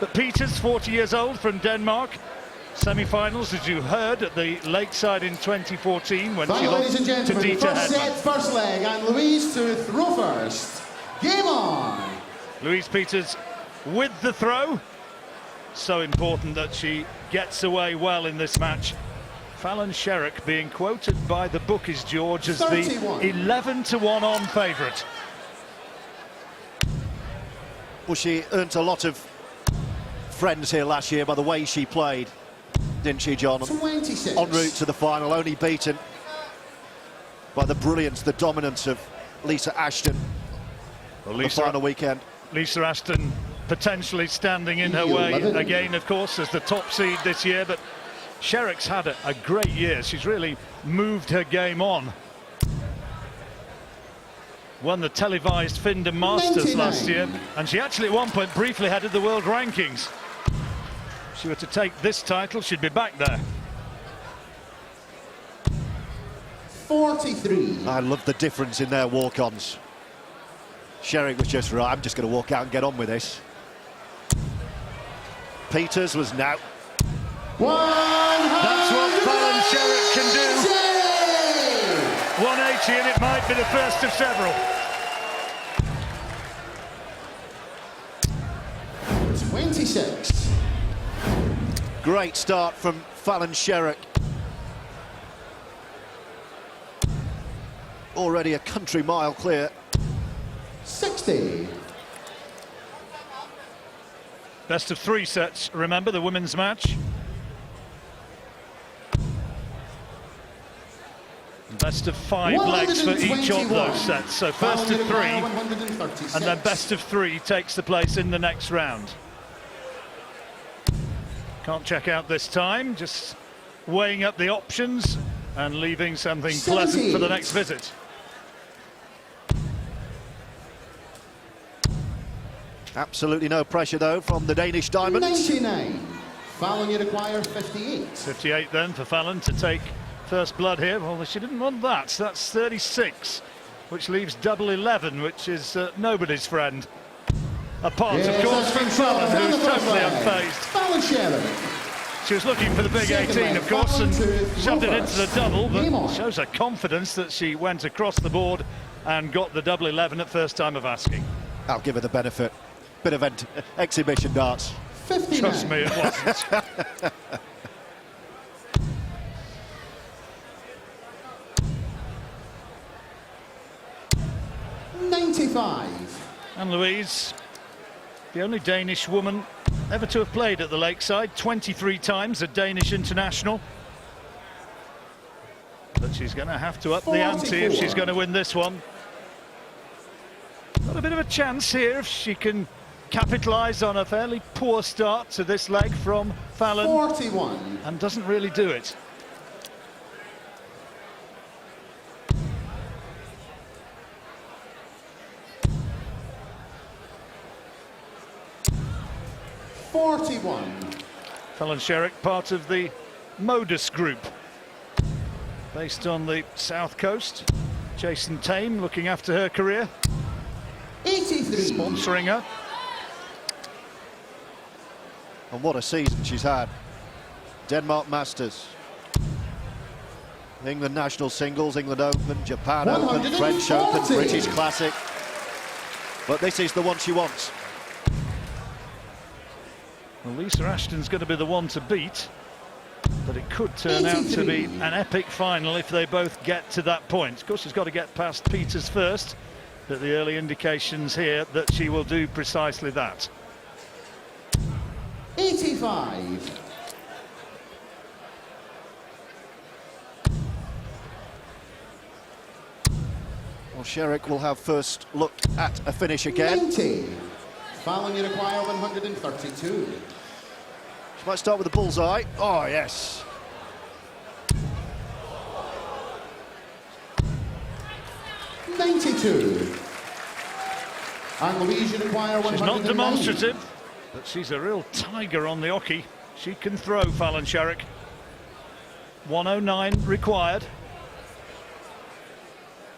But Peters, 40 years old, from Denmark. Semi-finals, as you heard, at the Lakeside in 2014 when she lost to Dieter first set, Hedman. first leg, Ann-Louise to throw first. Game on! Louise Peters with the throw. So important that she gets away well in this match. Fallon Sherrock being quoted by the bookies, George, as 31. the 11-to-1 on favourite. Well, she earned a lot of friends here last year by the way she played, didn't she, John? 26. En route to the final, only beaten by the brilliance, the dominance of Lisa Ashton Well, the final weekend. Lisa Ashton potentially standing in her way again, of course, as the top seed this year, but Sherrock's had a great year. She's really moved her game on. Won the televised Findham Masters 99. last year, and she actually at one point briefly headed the world rankings. If she were to take this title, she'd be back there. 43. I love the difference in their walk-ons. Sherrock was just right, I'm just going to walk out and get on with this. Peters was now. That's what Fallon Sherrock can do. 180, and it might be the first of several. 26. Great start from Fallon Sherrock. Already a country mile clear. 60. Best of 3 sets, remember, the women's match. Best of 5 legs for each of those sets. So first of 3, and then best of 3 takes the place in the next round. Can't check out this time, just weighing up the options and leaving something pleasant for the next visit. Absolutely no pressure, though, from the Danish Diamond. 99. Fallon, you require 58. 58 then for Fallon to take first blood here. Well, she didn't want that. That's 36, which leaves double 11, which is nobody's friend. Apart, of course, from Fallon, who's totally unfazed. Fallon Sherrock. She was looking for the big 18, of course, and shoved it into the double, but shows her confidence that she went across the board and got the double 11 at first time of asking. I'll give her the benefit. Bit of exhibition darts. 59. Trust me, it wasn't. 95. Ann-Louise, the only Danish woman ever to have played at the Lakeside, 23 times a Danish international. But she's going to have to up the ante if she's going to win this one. Got a bit of a chance here if she can capitalise on a fairly poor start to this leg from Fallon. 41. And doesn't really do it. Fallon Sherrock, part of the Modus group, based on the south coast. Jason Tame looking after her career, 83. sponsoring her. And what a season she's had. Denmark Masters, England National Singles, England Open, Japan Open, French Open, British Classic. But this is the one she wants. Well, Lisa Ashton's going to be the one to beat, but it could turn out to be an epic final if they both get to that point. Of course, she's got to get past Peters first, but the early indications here that she will do precisely that. 85. Well, Sherrock will have first look at a finish again. 90. Fallon, you require 132. She might start with a bullseye. Oh, yes. Ann-Louise, you require 109. She's not demonstrative, but she's a real tiger on the hockey. She can throw, Fallon Sherrock. 109 required.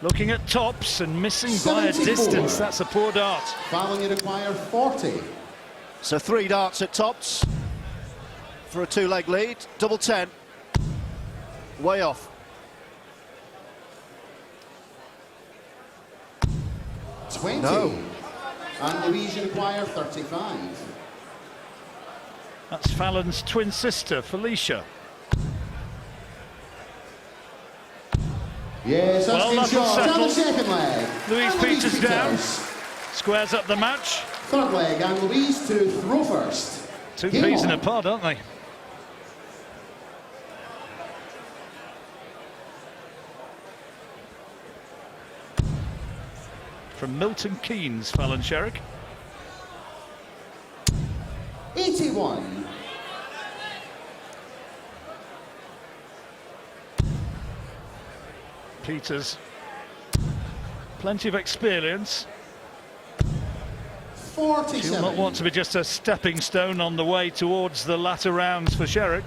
Looking at tops and missing by a distance. That's a poor dart. Fallon, you require 40. So 3 darts at tops for a 2-leg lead. Double 10. Way off. 20. No. Ann-Louise require 35. That's Fallon's twin sister, Felicia. Yes, that's Well, game that'll shot. settle. And the second leg. Louise Ann-Louise Peters down. Squares up the match. Third leg, Ann-Louise to throw first. Two Game peas in on. a pod, aren't they? From Milton Keynes, Fallon Sherrock. 81. Peters, plenty of experience. 47. She'll not want to be just a stepping stone on the way towards the latter rounds for Sherrock.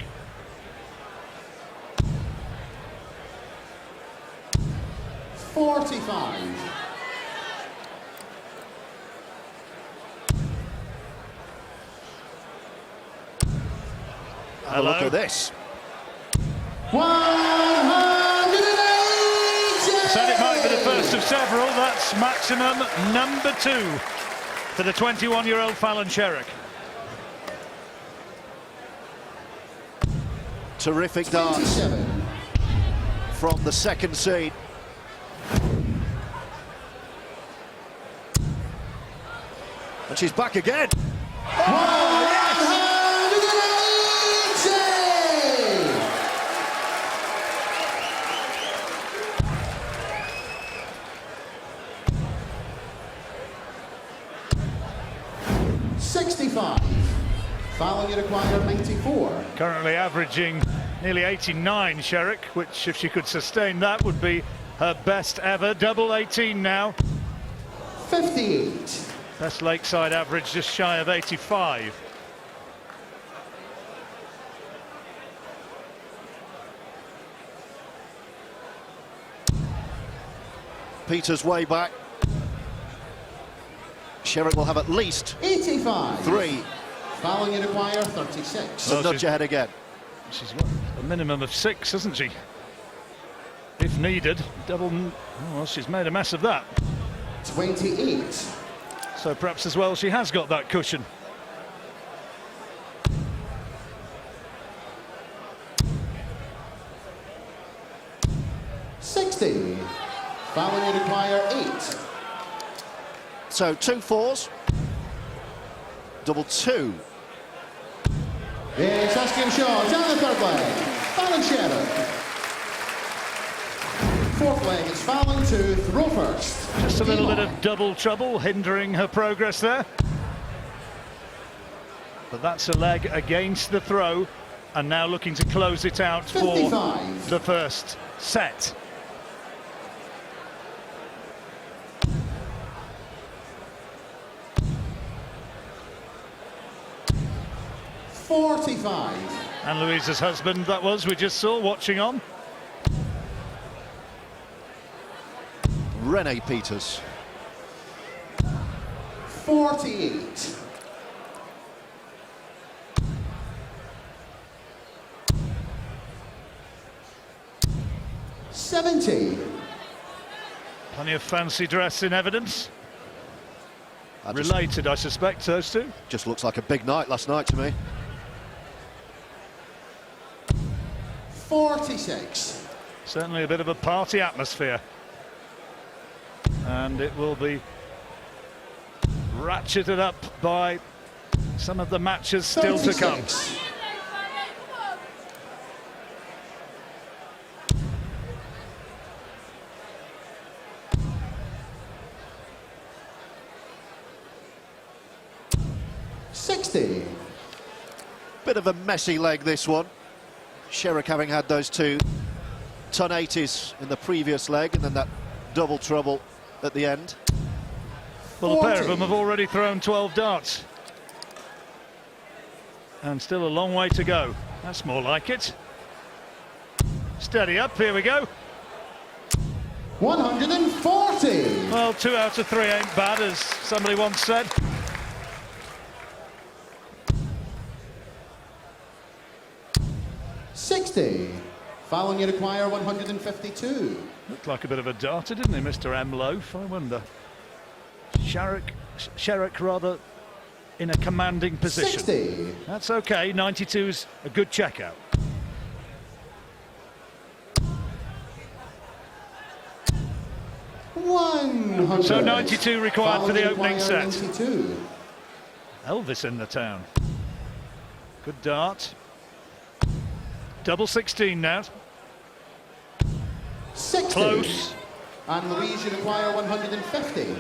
Have a look at this. 180. Said it might be the first of several. That's maximum number 2 for the 21-year-old Fallon Sherrock. Terrific darts 27. from the second seed. And she's back again. Oh, yes. 65. Fallon, you require 94. Currently averaging nearly 89, Sherrock, which, if she could sustain that, would be her best ever. Double 18 now. 58. Best lakeside average just shy of 85. Peters way back. Sherrock will have at least 85. 3. Fallon, you require 36. So nudge ahead again. She's got a minimum of 6, hasn't she? If needed. Double. Oh, well, she's made a mess of that. 28. So perhaps as well she has got that cushion. $60. Fallon, you require 8. So 2 4s. Double 2. Yes, that's game shot. Down the third leg. Fallon Sherrock. Fourth leg is Fallon to throw first. Just a Game little bit on. of double trouble hindering her progress there. But that's a leg against the throw, and now looking to close it out for 55. the first set. $45. Ann-Louise's husband, that was, we just saw watching on. Renee Peters. 48. $70. Plenty of fancy dress in evidence. That just- Related, I suspect, those two. just looks like a big night last night to me. 46. Certainly a bit of a party atmosphere. And it will be ratcheted up by some of the matches still to come. 36. $60. Bit of a messy leg, this one. Sherrock having had those 2 ton 80s in the previous leg, and then that double trouble at the end. Well, a pair of 40. them have already thrown 12 darts. And still a long way to go. That's more like it. Steady up, here we go. 140. Well, 2 out of 3 ain't bad, as somebody once said. 60. Fallon, you require 152. Looked like a bit of a darter, didn't he, Mr. M. Loaf? I wonder. Sherrock rather in a commanding position. 60. That's okay. 92's a good checkout. So 92 required for the opening set. 92. Elvis in the town. Good dart. Double 16 now. 60. Close. Ann-Louise, you require 150.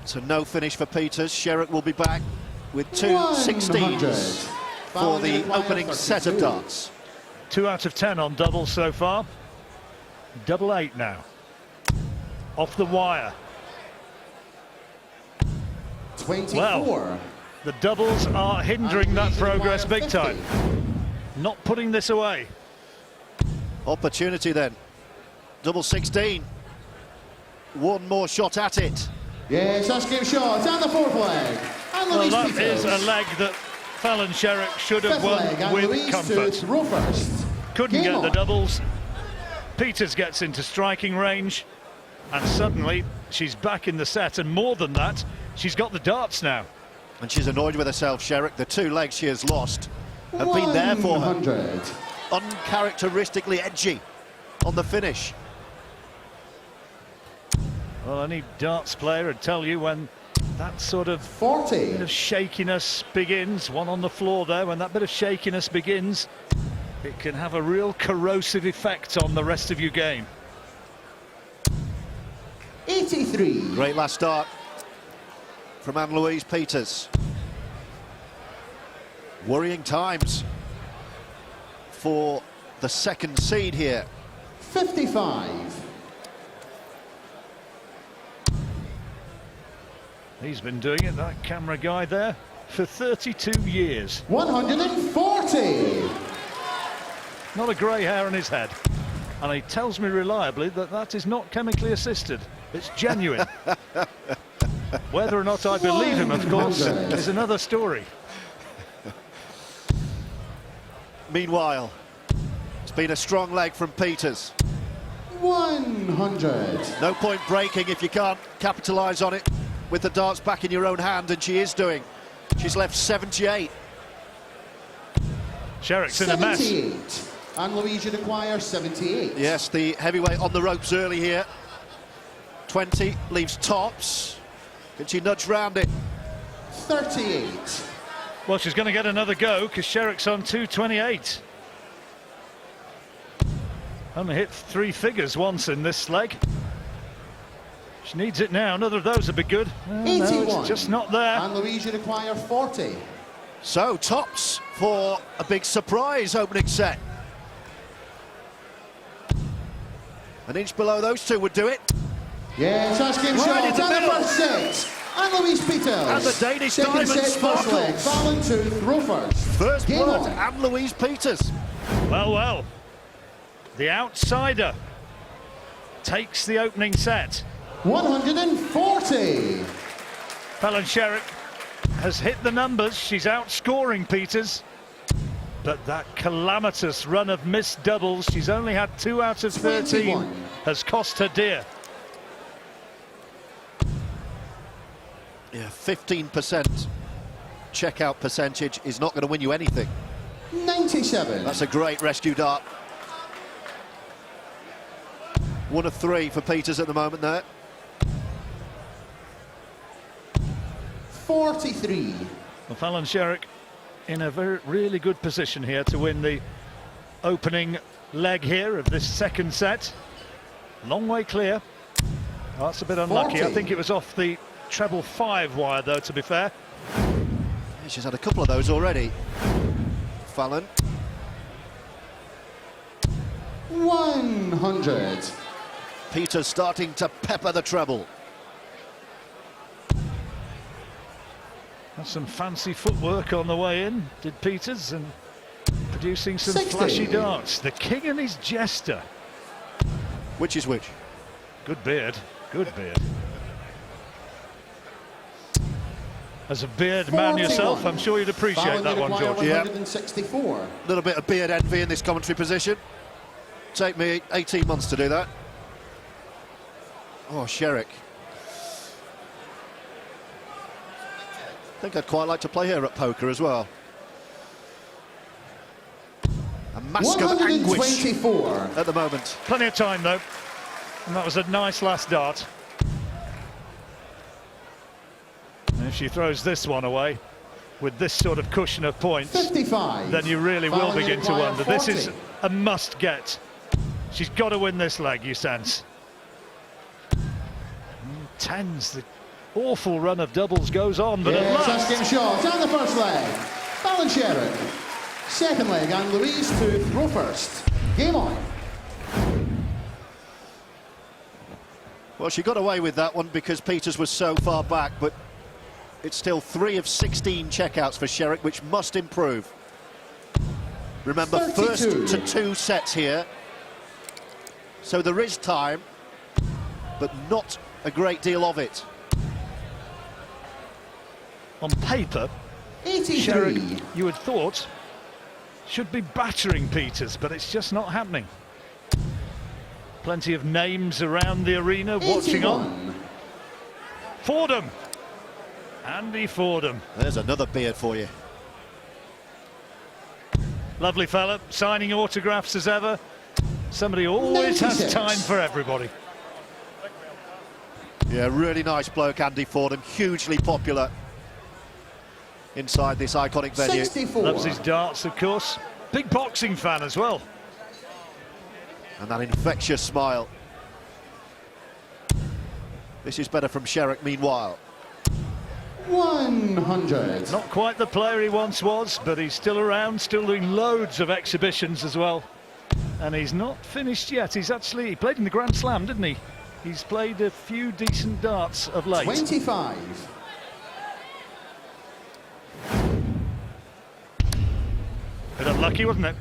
So no finish for Peters. Sherrock will be back with two 100. 16s for the opening set of darts. 2 out of 10 on doubles so far. Double 8 now. Off the wire. 24. Well, the doubles are hindering that progress big time. Not putting this away. Opportunity then. Double 16. One more shot at it. Yes, that's game shot. And the fourth leg. Well, that is a leg that Fallon Sherrock should have won with comfort. Throw first. Couldn't get the doubles. Peters gets into striking range, and suddenly she's back in the set, and more than that, she's got the darts now. And she's annoyed with herself, Sherrock. The 2 legs she has lost have been there for her. 100. Uncharacteristically edgy on the finish. Well, any darts player would tell you when that sort of 40. bit of shakiness begins, one on the floor there, when that bit of shakiness begins, it can have a real corrosive effect on the rest of your game. 83. Great last start from Ann-Louise Peters. Worrying times for the second seed here. 55. He's been doing it, that camera guy there, for 32 years. 140. Not a grey hair on his head. And he tells me reliably that that is not chemically assisted. It's genuine. Whether or not I believe him, of course, is another story. Meanwhile, it's been a strong leg from Peters. 100. No point breaking if you can't capitalise on it with the darts back in your own hand, and she is doing. She's left 78. Sherrock's in a mess. 78. Ann-Louise, you require 78. Yes, the heavyweight on the ropes early here. 20 leaves tops. Can she nudge round it? 38. Well, she's going to get another go because Sherrock's on 228. Only hit 3 figures once in this leg. She needs it now. Another of those would be good. No, it's just not there. Ann-Louise, you require 40. So tops for a big surprise opening set. An inch below those 2 would do it. Yes, that's game shot. Right in the middle. First set. Ann-Louise Peters. And the Danish Second diamond set, first leg. sparkles. Fallon to throw first. First Game blood, on. Ann-Louise Peters. Well, well. The outsider takes the opening set. 140. Fallon Sherrock has hit the numbers. She's outscoring Peters. But that calamitous run of missed doubles, she's only had 2 out of 13, 21. has cost her dear. Yeah, 15% checkout percentage is not going to win you anything. 97. That's a great rescue dart. 1 of 3 for Peters at the moment there. 43. Well, Fallon Sherrock in a really good position here to win the opening leg here of this second set. Long way clear. Oh, that's a bit unlucky. 40. I think it was off the treble 5 wire, though, to be fair. Yeah, she's had a couple of those already. Fallon. 100. Peters starting to pepper the treble. That's some fancy footwork on the way in, did Peters, and producing some 60. flashy darts. The king and his jester. Which is which? Good beard, good beard. As a beard man 41. yourself, I'm sure you'd appreciate Fallon, that you one, require George. 164. A little bit of beard envy in this commentary position. Take me 18 months to do that. Oh, Sherrock. I think I'd quite like to play here at poker as well. A mask of anguish 124. at the moment. Plenty of time, though. And that was a nice last dart. And if she throws this one away, with this sort of cushion of points, 55. then you really will Fallon, you begin to require wonder. This is 40. a must-get. She's got to win this leg, you sense. Tens, the awful run of doubles goes on, but at Yeah, last... first game shot on the first leg. Fallon Sherrock. Second leg, Ann-Louise to throw first. Game on. Well, she got away with that one because Peters was so far back, but it's still 3 of 16 checkouts for Sherrock, which must improve. Remember, 32. first to 2 sets here. So there is time, but not a great deal of it. On paper, 83. Sherrock, you had thought, should be battering Peters, but it's just not happening. Plenty of names around the arena watching 81. on. Fordham. Andy Fordham. There's another beard for you. Lovely fella, signing autographs as ever. Somebody who always 96. has time for everybody. Yeah, really nice bloke, Andy Fordham, hugely popular inside this iconic venue. 64. Loves his darts, of course. Big boxing fan as well. And that infectious smile. This is better from Sherrock, meanwhile. 100. Not quite the player he once was, but he's still around, still doing loads of exhibitions as well. And he's not finished yet. He played in the Grand Slam, didn't he? He's played a few decent darts of late. 25. Bit unlucky, wasn't it?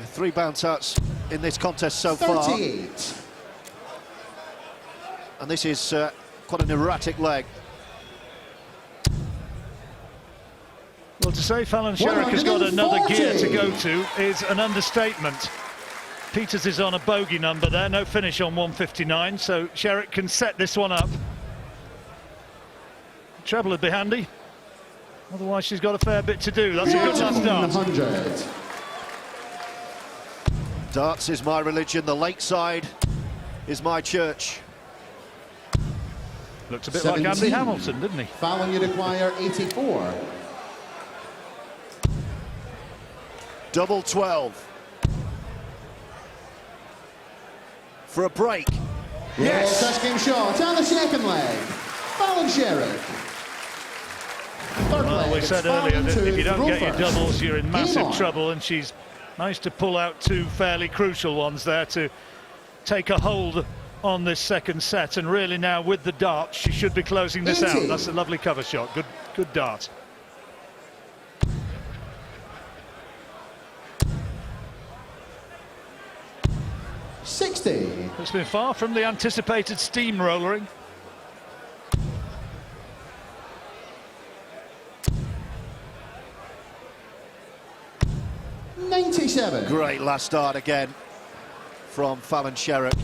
3 bounce outs in this contest so far. 38. And this is quite an erratic leg. Well, to say Fallon Sherrock has got another 140. gear to go to is an understatement. Peters is on a bogey number there, no finish on 159, so Sherrock can set this one up. Treble would be handy. Otherwise, she's got a fair bit to do. That's a good last dart. 100. Darts is my religion, the lakeside is my church. Looks a bit like 17. Andy Hamilton, didn't he? Fallon, you require 84. Double 12. For a break. Yes. First game shot on the second leg. Fallon Sherrock. Third Well, leg, we it's said Fallon earlier that to if you don't throw get your first. doubles, you're in Game massive on. trouble, and she's managed to pull out 2 fairly crucial ones there to take a hold on this second set, and really now with the dart she should be closing this 80. out. That's a lovely cover shot. Good dart. It's been far from the anticipated steamrollering. $97. Great last start again from Fallon Sherrock.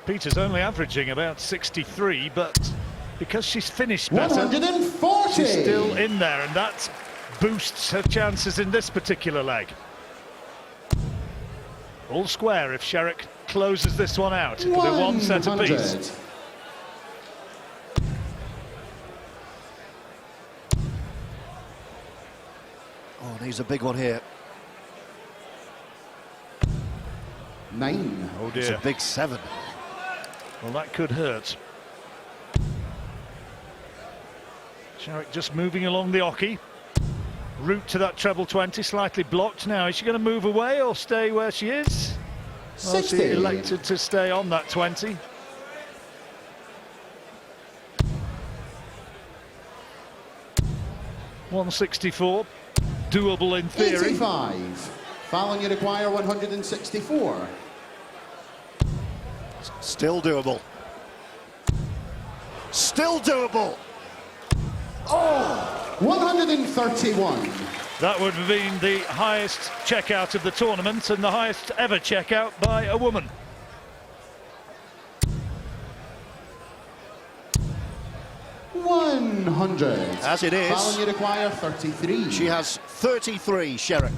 Peters only averaging about 63, but because she's finished better, 140. she's still in there, and that boosts her chances in this particular leg. All square if Sherrock closes this one out. It'll be 1 set apiece. 100. Oh, and he's a big one here. 9. Oh It's a dear. big 7. Well, that could hurt. Sherrock just moving along the oche. Route to that treble 20, slightly blocked now. Is she going to move away or stay where she is? Well, 60. she elected to stay on that 20. $164, doable in theory. 85. Fallon, you require 164. Still doable. Still doable. Oh! 131. That would have been the highest checkout of the tournament and the highest ever checkout by a woman. As it is. Fallon, you require 33. She has 33, Sherrock,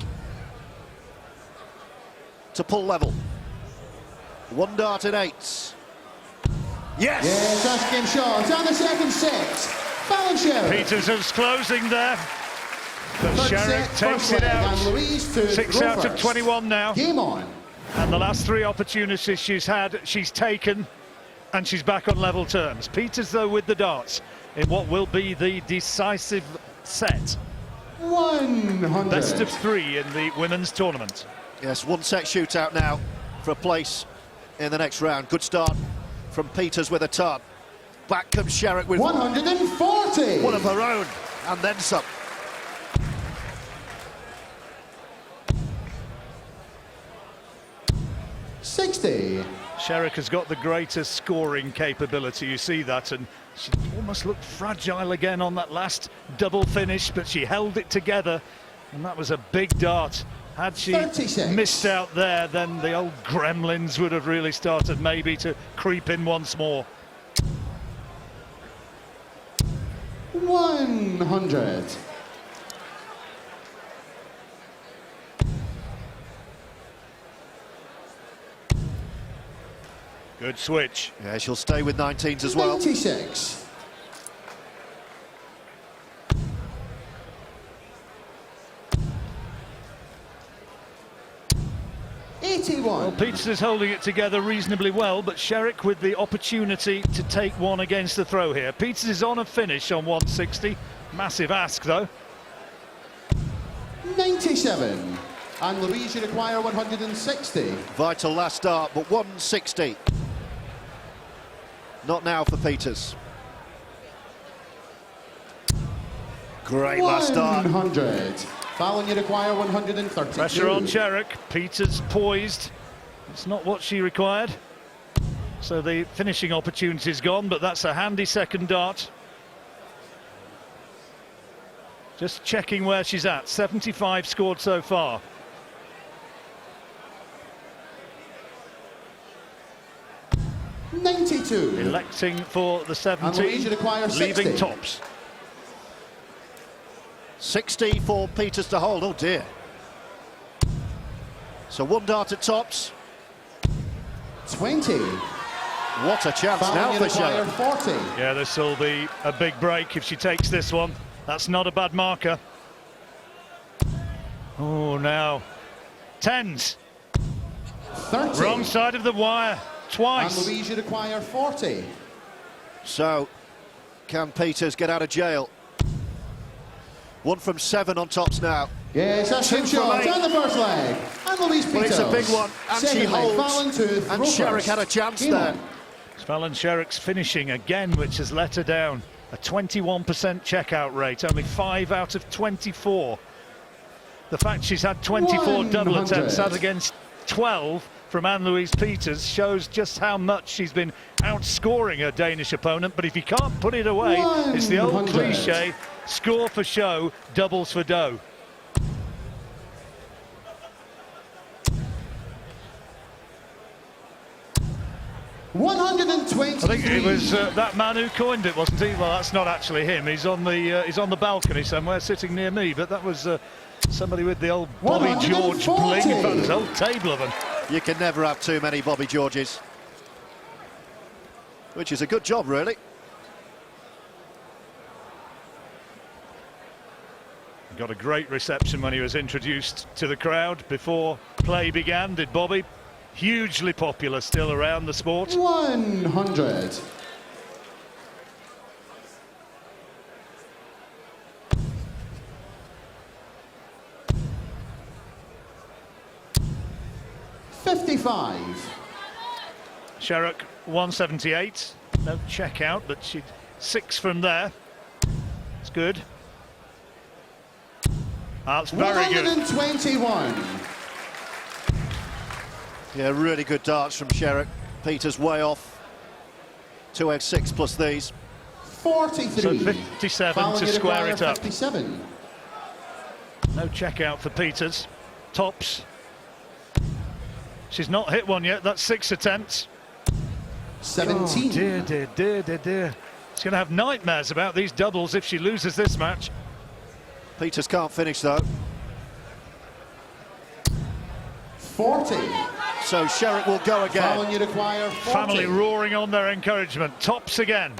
to pull level. One dart at 8. Yes! Yes, that's game shot. And the second set. Fallon Sherrock. Peters is closing there. But Third Sherrock set, takes first it leg, out. Ann-Louise to 6 throw out of first. 21 now. Game on. And the last 3 opportunities she's had, she's taken, and she's back on level terms. Peters, though, with the darts in what will be the decisive set. 100. Best of 3 in the women's tournament. Yes, one set shootout now for a place in the next round. Good start from Peters with a ton. Back comes Sherrock with 140. one of her own, and then some. Sherrock has got the greatest scoring capability, you see that, and she almost looked fragile again on that last double finish, but she held it together, and that was a big dart. Had she 36. missed out there, then the old gremlins would have really started maybe to creep in once more. 100. Good switch. Yeah, she'll stay with 19s as well. 96. Well, Peters is holding it together reasonably well, but Sherrock with the opportunity to take one against the throw here. Peters is on a finish on 160. Massive ask, though. 97. Ann-Louise, you require 160. Vital last start, but 160. Not now for Peters. Great last start. 100. Fallon, you require 132. Pressure on Sherrock. Peters poised. It's not what she required. So the finishing opportunity's gone, but that's a handy second dart. Just checking where she's at. 75 scored so far. .92. Electing for the 70, Ann-Louise, you require 60. leaving tops. 60 for Peters to hold. Oh dear. So one dart at tops. 20. What a chance Fallon, now you for require Sherrock. 40. Yeah, this will be a big break if she takes this one. That's not a bad marker. Oh, now. 10s. 30. Wrong side of the wire. Twice. Ann-Louise, you require 40. So, can Peters get out of jail? 1 from 7 on tops now. Yes, that's Two game from shot. 8. And the first leg. Ann-Louise Peters. Well, it's a big one, and Second she leg, holds. Fallon to And throw Sherrock first. had a chance Game there. on. Fallon Sherrock's finishing again, which has let her down. A 21% checkout rate, only 5 out of 24. The fact she's had 24 double 100. attempts out against 12 from Ann-Louise Peters shows just how much she's been outscoring her Danish opponent. But if you can't put it away, it's the old 100. cliche, score for show, doubles for dough. I think it was that man who coined it, wasn't he? Well, that's not actually him. He's on the balcony somewhere, sitting near me. But that was somebody with the old Bobby George 140. bling. In fact, there's a whole table of them. You can never have too many Bobby Georges. Which is a good job, really. Got a great reception when he was introduced to the crowd before play began, did Bobby? Hugely popular still around the sport. 100. .55. Sherrock 178. No check out, but she'd 6 from there. It's good. That's very good. 121. Yeah, really good darts from Sherrock. Peters way off. 2 out of 6 plus these. 43. So 57 Foul to you square require it up. 57. No check out for Peters. Tops. She's not hit one yet. That's 6 attempts. 17. Oh, dear, dear, dear, dear, dear. She's going to have nightmares about these doubles if she loses this match. Peters can't finish though. 40. So Sherrock will go Foul again. you require 40. Family roaring on their encouragement. Tops again.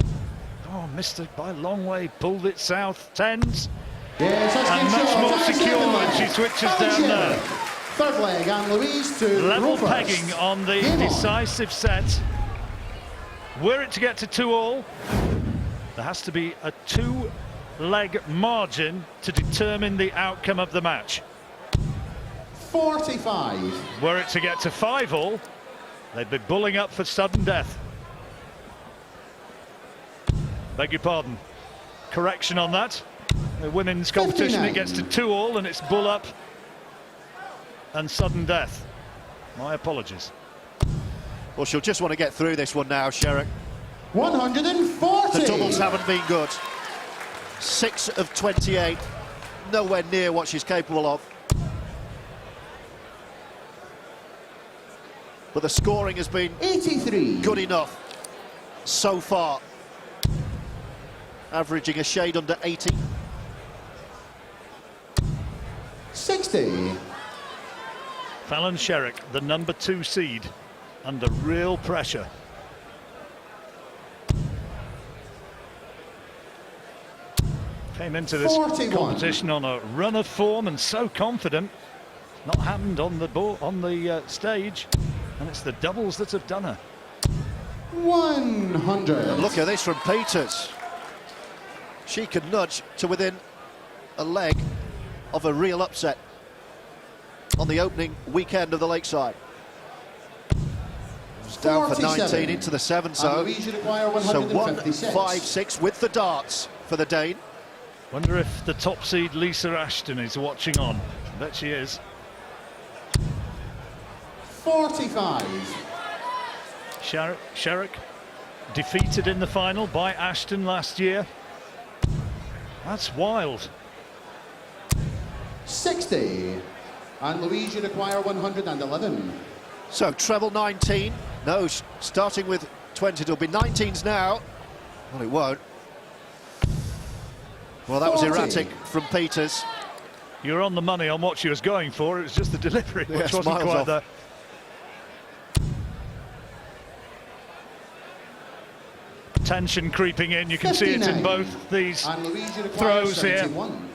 Oh, missed it by a long way. Pulled it south. Tens. Yes, that's And good much shot. more That's secure second when leg. she switches Alan down Sherrock. there. Third leg, Ann-Louise to Level Rovers. pegging on the Game on. decisive set. Were it to get to 2-all, there has to be a 2-leg margin to determine the outcome of the match. 45. Were it to get to 5-all, they'd be bulling up for sudden death. Beg your pardon. Correction on that. The women's competition, 59. it gets to 2-all and it's bull up and sudden death. My apologies. Well, she'll just want to get through this one now, Sherrock. 140. The doubles haven't been good. 6 of 28. Nowhere near what she's capable of. But the scoring has been 83. good enough so far. Averaging a shade under 80. 60. Fallon Sherrock, the number 2 seed, under real pressure. Came into this 41. competition on a run of form and so confident. Not happened on the stage, and it's the doubles that have done her. 100. Look at this from Peters. She could nudge to within a leg of a real upset on the opening weekend of the Lakeside. It's down for 19 into the 7 zone. Ann-Louise, you require So 156. 1-5-6 with the darts for the Dane. Wonder if the top seed Lisa Ashton is watching on. I bet she is. 45. Sherrock defeated in the final by Ashton last year. That's wild. 60. Ann-Louise, you require 111. So treble 19. No, starting with 20. It'll be 19s now. Well, it won't. Well, that was 40. erratic from Peters. You're on the money on what she was going for. It was just the delivery which Yes, wasn't miles quite off. there. Tension creeping in. You can see it in 59. both these Ann-Louise, you require throws here. 71.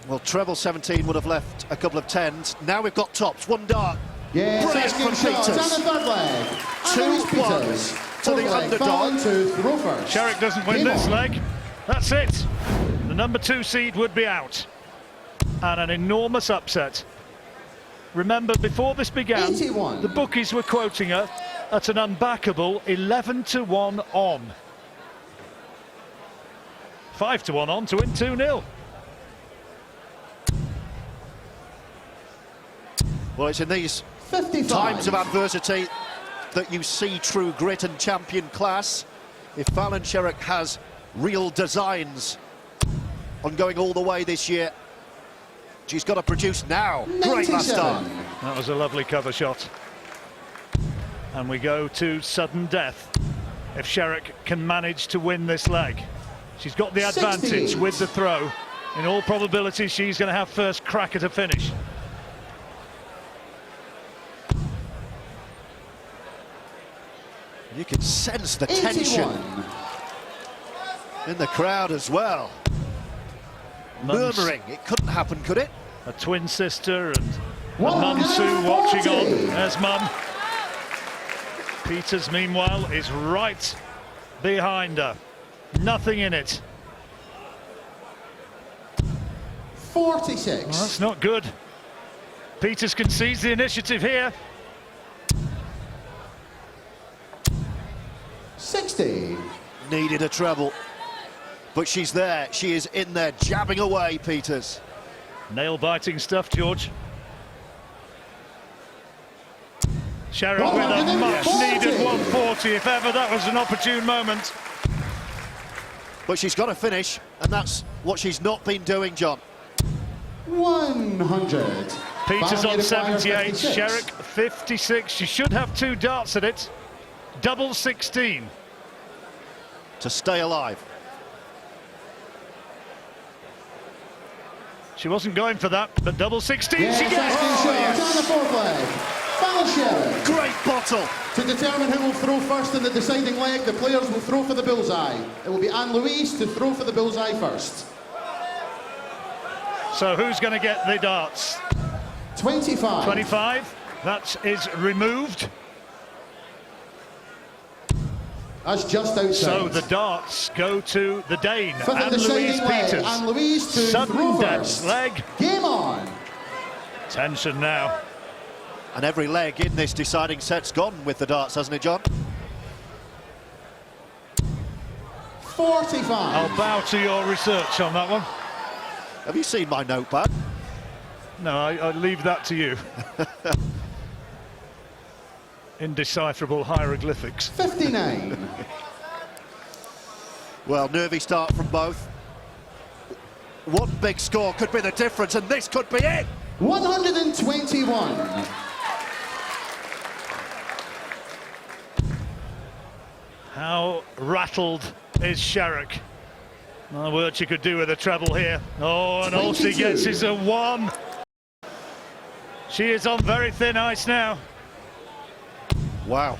Well, treble 17 would have left a couple of 10s. Now we've got tops. One dart. Yes, Brilliant that's good from shot. Peters. And the third leg. 2-1 Ann-Louise Peters. to the Fourth leg, underdog. Fallon to Rovers. Sherrock doesn't win Game this on. leg. That's it. The number 2 seed would be out. And an enormous upset. Remember, before this began, 81. the bookies were quoting her at an unbackable 11-1 on. 5-1 on to win 2-0. Well, it's in these 55. times of adversity that you see true grit and champion class. If Fallon Sherrock has real designs on going all the way this year, she's got to produce now. Great last 97. start. That was a lovely cover shot. And we go to sudden death. If Sherrock can manage to win this leg, she's got the advantage 68. with the throw. In all probability, she's going to have first crack at a finish. You can sense the 81. tension in the crowd as well. Mum's Murmuring. It couldn't happen, could it? a twin sister and Mum Sue 140. watching on. There's Mum. Peters, meanwhile, is right behind her. Nothing in it. 46. Well, that's not good. Peters concedes the initiative here. 60. Needed a treble. But she's there. She is in there, jabbing away, Peters. Nail-biting stuff, George. Sherrock with a much-needed 140, if ever that was an opportune moment. But she's got to finish, and that's what she's not been doing, John. 100. Peters on 78, 56. Sherrock 56. She should have 2 darts at it. Double 16. To stay alive. She wasn't going for that, but double 16 Yeah, she gets. on the fourth leg. Fallon Sherrock. Great bottle. To determine who will throw first in the deciding leg, the players will throw for the bullseye. It will be Ann-Louise to throw for the bullseye first. So who's going to get the darts? 25. 25. That is removed. That's just outside. So the darts go to the Dane, For the Ann-Louise deciding leg, Peters. Ann-Louise to Sudden throw death first. leg. Game on. Tension now. And every leg in this deciding set's gone with the darts, hasn't it, John? 45. I'll bow to your research on that one. Have you seen my notepad? No, I leave that to you. Indecipherable hieroglyphics. 59. Well, nervy start from both. One big score could be the difference, and this could be it. 121. How rattled is Sherrock? My word, she could do with a treble here. Oh, and all she 22. gets is a 1. She is on very thin ice now. Wow.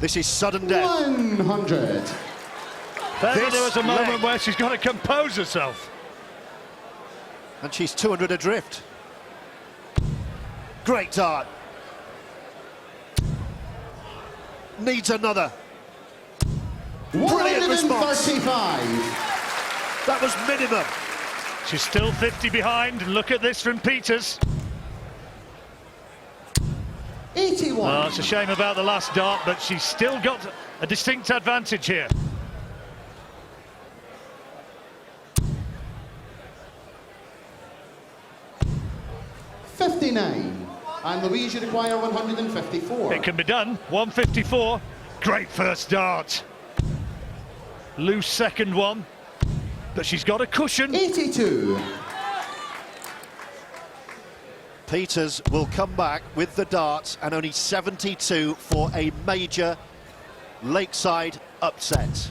This is sudden death. 100. There was a moment leg. where she's got to compose herself. And she's 200 adrift. Great dart. Needs another. Brilliant response. 135. That was minimum. She's still 50 behind. Look at this from Peters. 81. Oh, it's a shame about the last dart, but she's still got a distinct advantage here. And Louise, you require 154. It can be done. 154. Great first dart. Loose second one. But she's got a cushion. 82. Peters will come back with the darts and only 72 for a major lakeside upset.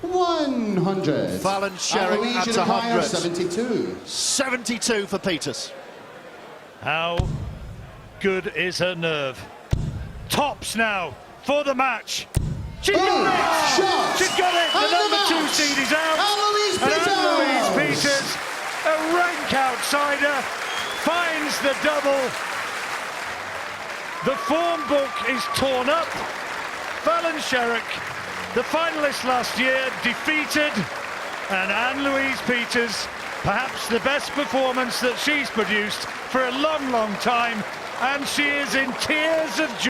100. Fallon Sherrock Louise, at you require 100. 72. 72 for Peters. How good is her nerve? Tops now for the match. She's got it! Shot. She's got it! The And number the 2 match. seed is out. Ann-Louise And Peters. Ann-Louise Peters, a rank outsider, finds the double. The form book is torn up. Fallon Sherrock, the finalist last year, defeated. And Ann-Louise Peters, perhaps the best performance that she's produced for a long, long time. And she is in tears of joy.